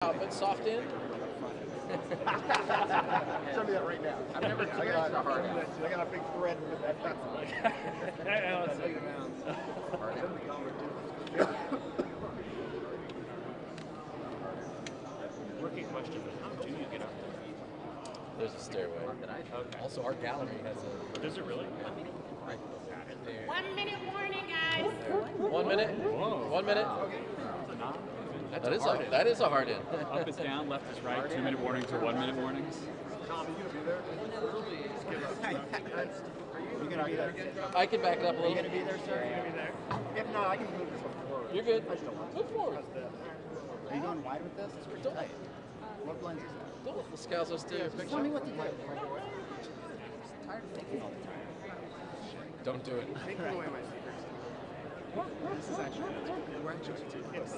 But soft in? Show me that right now. I've never I got a big thread with that. Rookie question, but how do you get up there? There's a stairway. Okay. Also, our gallery has a... Does it really? Right there. 1 minute warning, guys. 1 minute? Whoa. 1 minute? It's a knob? That is a hard in. Up is down, left is right, 2 minute warnings or 1 minute warnings. Tom, you gonna be there? You gonna be there? I can back it up a little. You gonna be there, sir? You gonna be there? If not, I can move this one forward. You're good. I just don't want to. Move forward. Are you going wide with this? It's pretty tight. What lens is that? Don't let the Scalzo steal your Tell picture. me what to do. Tired of thinking all the time. Don't do it. Take away my secrets. This is actually, we're actually too close.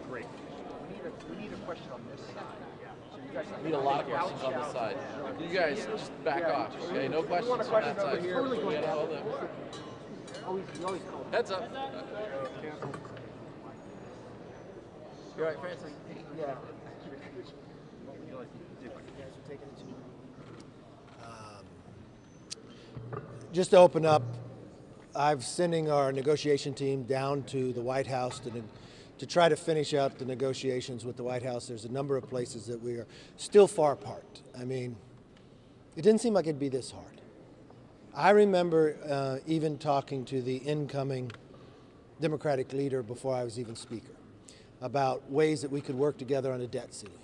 Great. We need a question on this side. So you guys We need a lot of questions on this side. You guys just back off, okay? No questions on that side. Totally going Yeah, down. hold it. Always cool. Heads up. You all right, Francis? Yeah. Just to open up, I'm sending our negotiation team down to the White House to try to finish out the negotiations with the White House. There's a number of places that we are still far apart. I mean, it didn't seem like it'd be this hard. I remember even talking to the incoming Democratic leader before I was even Speaker about ways that we could work together on a debt ceiling.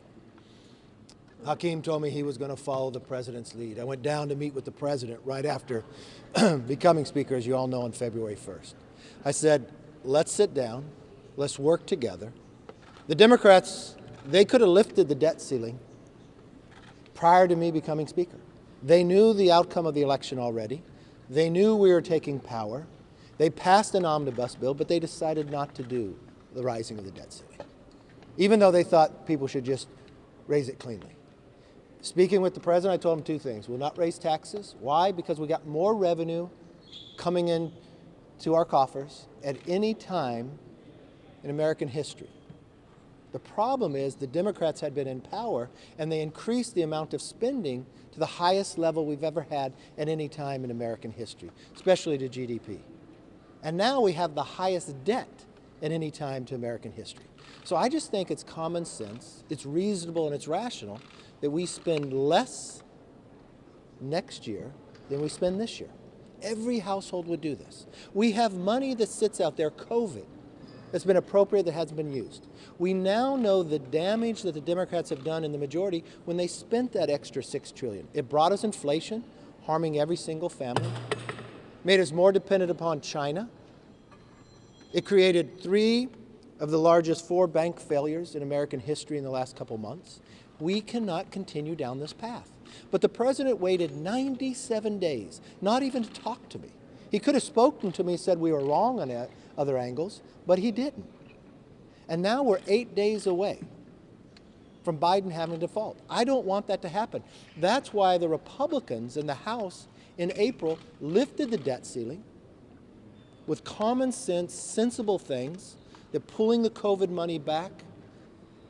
Hakeem told me he was going to follow the president's lead. I went down to meet with the president right after becoming Speaker, as you all know, on February 1st. I said, let's sit down, let's work together. The Democrats, they could have lifted the debt ceiling prior to me becoming Speaker. They knew the outcome of the election already. They knew we were taking power. They passed an omnibus bill, but they decided not to do the rising of the debt ceiling, even though they thought people should just raise it cleanly. Speaking with the president, I told him two things. We'll not raise taxes. Why? Because we got more revenue coming in to our coffers at any time in American history. The problem is the Democrats had been in power and they increased the amount of spending to the highest level we've ever had at any time in American history, especially to GDP. And now we have the highest debt at any time to American history. So I just think it's common sense, it's reasonable and it's rational that we spend less next year than we spend this year. Every household would do this. We have money that sits out there, COVID, that's been appropriated that hasn't been used. We now know the damage that the Democrats have done in the majority when they spent that extra $6 trillion. It brought us inflation, harming every single family, made us more dependent upon China. It created 3 of the largest 4 bank failures in American history in the last couple months. We cannot continue down this path. But the president waited 97 days, not even to talk to me. He could have spoken to me and said we were wrong on other angles, but he didn't. And now we're 8 days away from Biden having a default. I don't want that to happen. That's why the Republicans in the House in April lifted the debt ceiling with common sense, sensible things. They're pulling the COVID money back.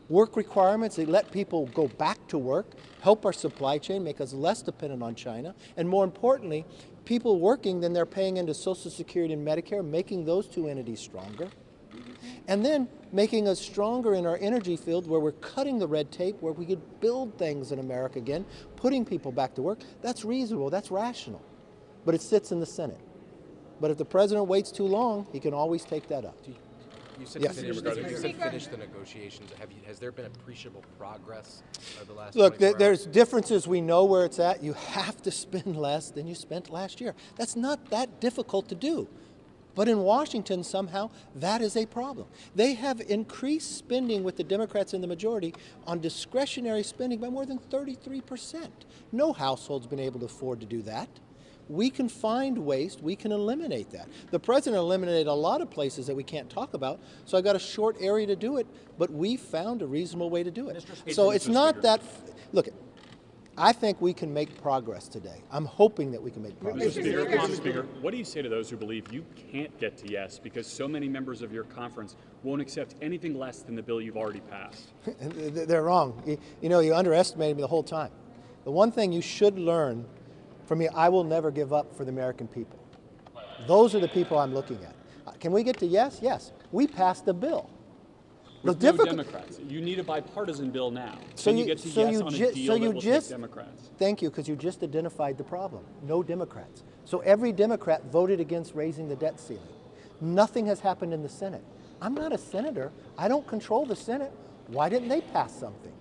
Work requirements, they let people go back to work, help our supply chain, make us less dependent on China, and more importantly, people working, then they're paying into Social Security and Medicare, making those 2 entities stronger. And then making us stronger in our energy field where we're cutting the red tape, where we could build things in America again, putting people back to work. That's reasonable, that's rational, but it sits in the Senate. But if the president waits too long, he can always take that up. You said, Yes. finish the negotiations. Has there been appreciable progress over the last Look, 24 hours? there's differences. We know where it's at. You have to spend less than you spent last year. That's not that difficult to do. But in Washington, somehow, that is a problem. They have increased spending with the Democrats in the majority on discretionary spending by more than 33%. No household's been able to afford to do that. We can find waste, we can eliminate that. The president eliminated a lot of places that we can't talk about, so I got a short area to do it, but we found a reasonable way to do it. So it's not that, look, I think we can make progress today. I'm hoping that we can make progress. Mr. Speaker, what do you say to those who believe you can't get to yes because so many members of your conference won't accept anything less than the bill you've already passed? They're wrong. You underestimated me the whole time. The one thing you should learn from me, I will never give up for the American people. Those are the people I'm looking at. Can we get to yes? Yes. We passed the bill. With no Democrats. You need a bipartisan bill now. Can you get to yes on a deal that will take Democrats? Thank you, because you just identified the problem. No Democrats. So every Democrat voted against raising the debt ceiling. Nothing has happened in the Senate. I'm not a senator. I don't control the Senate. Why didn't they pass something?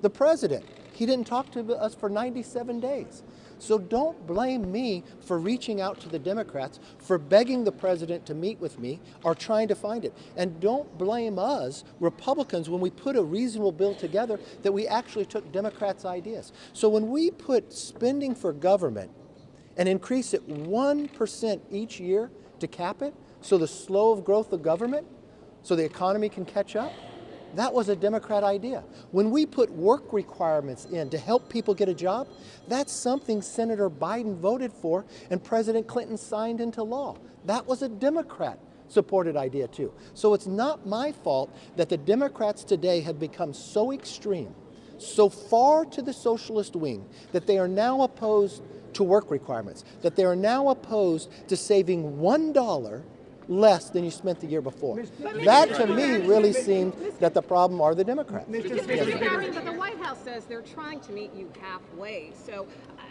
The president, he didn't talk to us for 97 days. So don't blame me for reaching out to the Democrats, for begging the president to meet with me, or trying to find it. And don't blame us, Republicans, when we put a reasonable bill together that we actually took Democrats' ideas. So when we put spending for government and increase it 1% each year to cap it, so the slow growth of government, so the economy can catch up, that was a Democrat idea. When we put work requirements in to help people get a job, that's something Senator Biden voted for and President Clinton signed into law. That was a Democrat-supported idea too. So it's not my fault that the Democrats today have become so extreme, so far to the socialist wing, that they are now opposed to work requirements, that they are now opposed to saving $1 less than you spent the year before. That to me really seemed that the problem are the Democrats. Mr. Speaker, but the White House says they're trying to meet you halfway. So,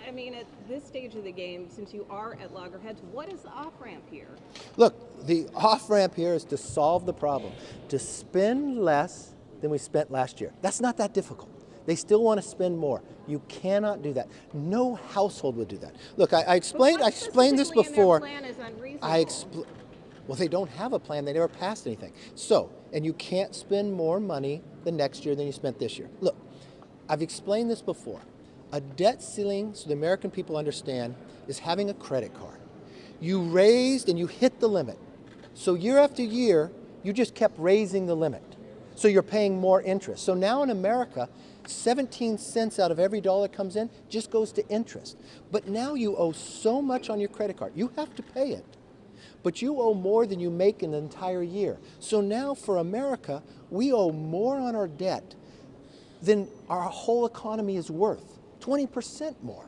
I mean, at this stage of the game, since you are at loggerheads, what is the off-ramp here? Look, the off-ramp here is to solve the problem, to spend less than we spent last year. That's not that difficult. They still want to spend more. You cannot do that. No household would do that. Look, I explained this before. Well, they don't have a plan. They never passed anything. So, and you can't spend more money the next year than you spent this year. Look, I've explained this before. A debt ceiling, so the American people understand, is having a credit card. You raised and you hit the limit. So year after year, you just kept raising the limit. So you're paying more interest. So now in America, 17 cents out of every dollar comes in just goes to interest. But now you owe so much on your credit card. You have to pay it. But you owe more than you make in an entire year. So now for America, we owe more on our debt than our whole economy is worth, 20% more.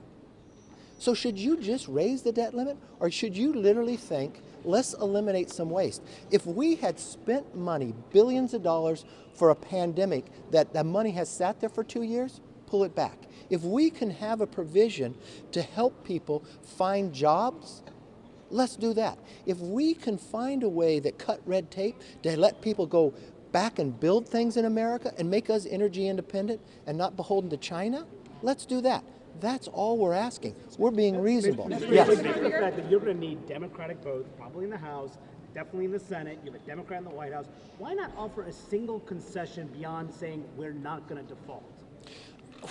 So should you just raise the debt limit, or should you literally think, let's eliminate some waste? If we had spent money, billions of dollars, for a pandemic that money has sat there for 2 years, pull it back. If we can have a provision to help people find jobs, let's do that. If we can find a way that cut red tape to let people go back and build things in America and make us energy independent and not beholden to China, let's do that. That's all we're asking. We're being reasonable. Yes. The fact that you're going to need Democratic votes, probably in the House, definitely in the Senate, you have a Democrat in the White House. Why not offer a single concession beyond saying we're not going to default?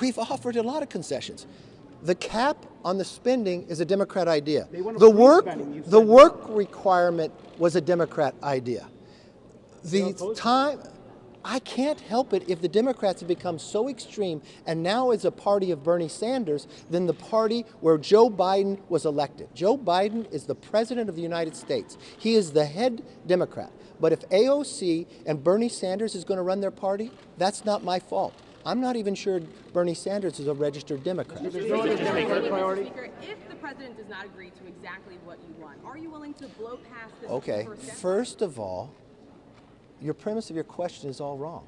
We've offered a lot of concessions. The cap on the spending is a Democrat idea. The work requirement was a Democrat idea. I can't help it if the Democrats have become so extreme and now is a party of Bernie Sanders than the party where Joe Biden was elected. Joe Biden is the president of the United States. He is the head Democrat. But if AOC and Bernie Sanders is going to run their party, that's not my fault. I'm not even sure Bernie Sanders is a registered Democrat. Mr. Speaker, if the president does not agree to exactly what you want, are you willing to blow past this? Okay, first of all, your premise of your question is all wrong.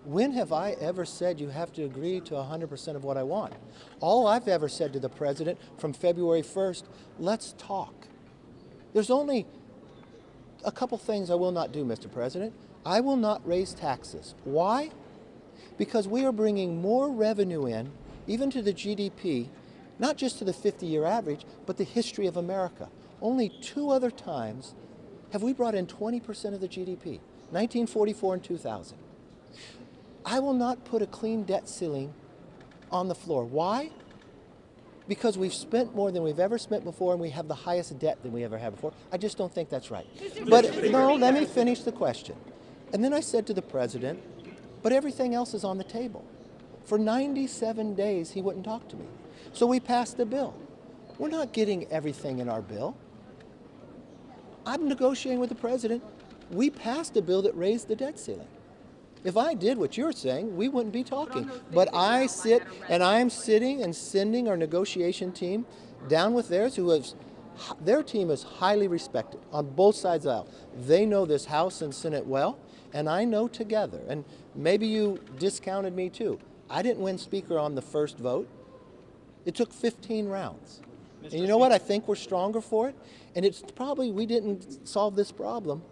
When have I ever said you have to agree to 100% of what I want? All I've ever said to the president from February 1st, let's talk. There's only a couple things I will not do, Mr. President. I will not raise taxes. Why? Because we are bringing more revenue in, even to the GDP, not just to the 50-year average, but the history of America. Only 2 other times have we brought in 20% of the GDP, 1944 and 2000. I will not put a clean debt ceiling on the floor. Why? Because we've spent more than we've ever spent before and we have the highest debt than we ever had before. I just don't think that's right. But no, let me finish the question. And then I said to the president, but everything else is on the table. For 97 days, he wouldn't talk to me. So we passed the bill. We're not getting everything in our bill. I'm negotiating with the president. We passed a bill that raised the debt ceiling. If I did what you're saying, we wouldn't be talking. But I sit, and I'm sitting and sending our negotiation team down with theirs, their team is highly respected on both sides of the aisle. They know this House and Senate well, and I know together. And maybe you discounted me too. I didn't win Speaker on the first vote. It took 15 rounds. And you know what? I think we're stronger for it. And it's probably we didn't solve this problem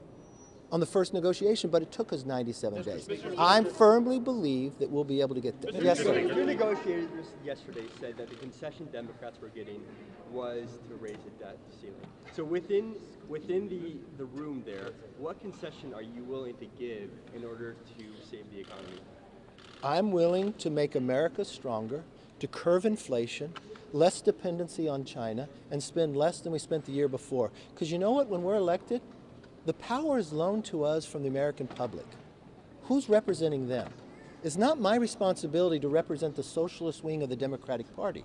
on the first negotiation, but it took us 97 days. I firmly believe that we'll be able to get there. Yes, sir. Your negotiators yesterday said that the concession Democrats were getting was to raise the debt ceiling. So within the room there, what concession are you willing to give in order to save the economy? I'm willing to make America stronger, to curb inflation, less dependency on China, and spend less than we spent the year before. Because you know what? When we're elected, the power is loaned to us from the American public. Who's representing them? It's not my responsibility to represent the socialist wing of the Democratic Party.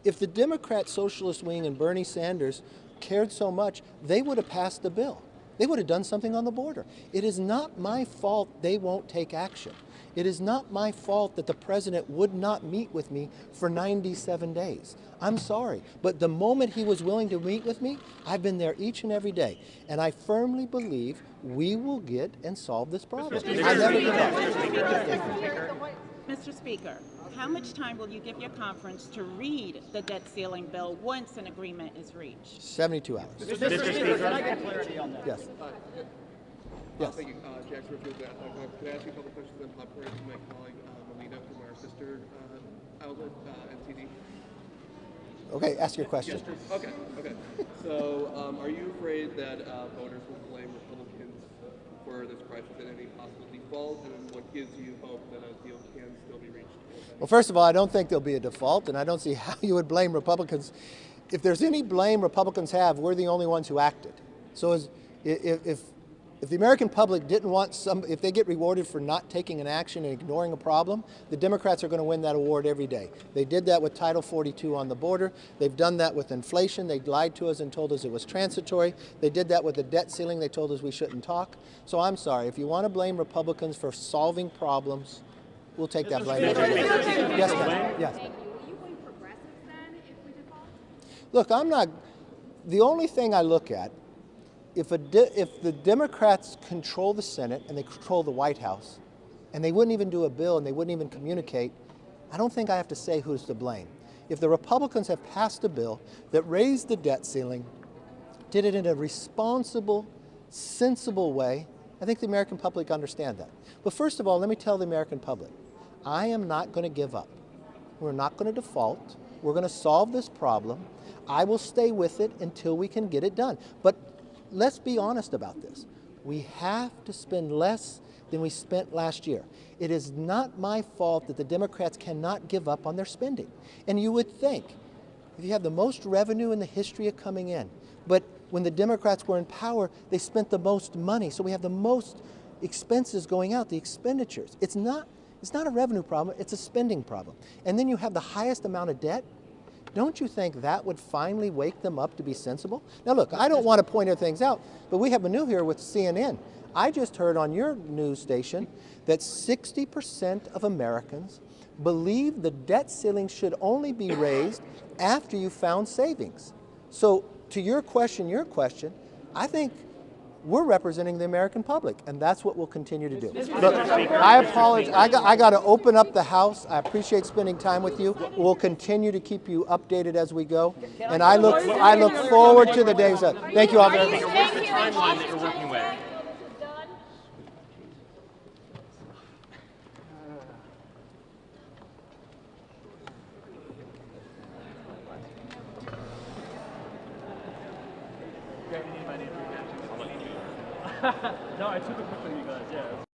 If the Democrat socialist wing and Bernie Sanders cared so much, they would have passed the bill. They would have done something on the border. It is not my fault they won't take action. It is not my fault that the president would not meet with me for 97 days. I'm sorry, but the moment he was willing to meet with me, I've been there each and every day. And I firmly believe we will get and solve this problem. I never give up. Mr. Speaker, how much time will you give your conference to read the debt ceiling bill once an agreement is reached? 72 hours. Mr. Speaker, can I get clarity on that? Yes. Yes. Thank you. Jack Rivers. Could I ask you a couple questions on popcorn to my colleague Melina from our sister outlet, NTD? Okay, ask your question. Okay. So, are you afraid that voters will blame Republicans for this crisis and any possible default? And what gives you hope that a deal can still be reached? Well, first of all, I don't think there'll be a default, and I don't see how you would blame Republicans. If there's any blame Republicans have, we're the only ones who acted. So if the American public didn't want if they get rewarded for not taking an action and ignoring a problem, the Democrats are going to win that award every day. They did that with Title 42 on the border. They've done that with inflation. They lied to us and told us it was transitory. They did that with the debt ceiling. They told us we shouldn't talk. So I'm sorry. If you want to blame Republicans for solving problems, we'll take that blame every day. Yes, ma'am. Yes. Thank you. Will you blame progressives then if we default? Look, I'm not. The only thing I look at, if the Democrats control the Senate and they control the White House, and they wouldn't even do a bill and they wouldn't even communicate, I don't think I have to say who's to blame. If the Republicans have passed a bill that raised the debt ceiling, did it in a responsible, sensible way, I think the American public understand that. But first of all, let me tell the American public, I am not going to give up. We're not going to default. We're going to solve this problem. I will stay with it until we can get it done. But let's be honest about this. We have to spend less than we spent last year. It is not my fault that the Democrats cannot give up on their spending. And you would think, if you have the most revenue in the history of coming in, but when the Democrats were in power, they spent the most money. So we have the most expenses going out, the expenditures. It's not a revenue problem, it's a spending problem. And then you have the highest amount of debt. Don't you think that would finally wake them up to be sensible? Now look, I don't want to point things out, but we have a new here with CNN. I just heard on your news station that 60% of Americans believe the debt ceiling should only be raised after you found savings. So to your question, I think we're representing the American public, and that's what we'll continue to do. Look, I apologize. I got to open up the House. I appreciate spending time with you. We'll continue to keep you updated as we go, and I look forward to the days. Thank you all very much. What's the timeline that you're working with? No, I took a picture of you guys, yeah.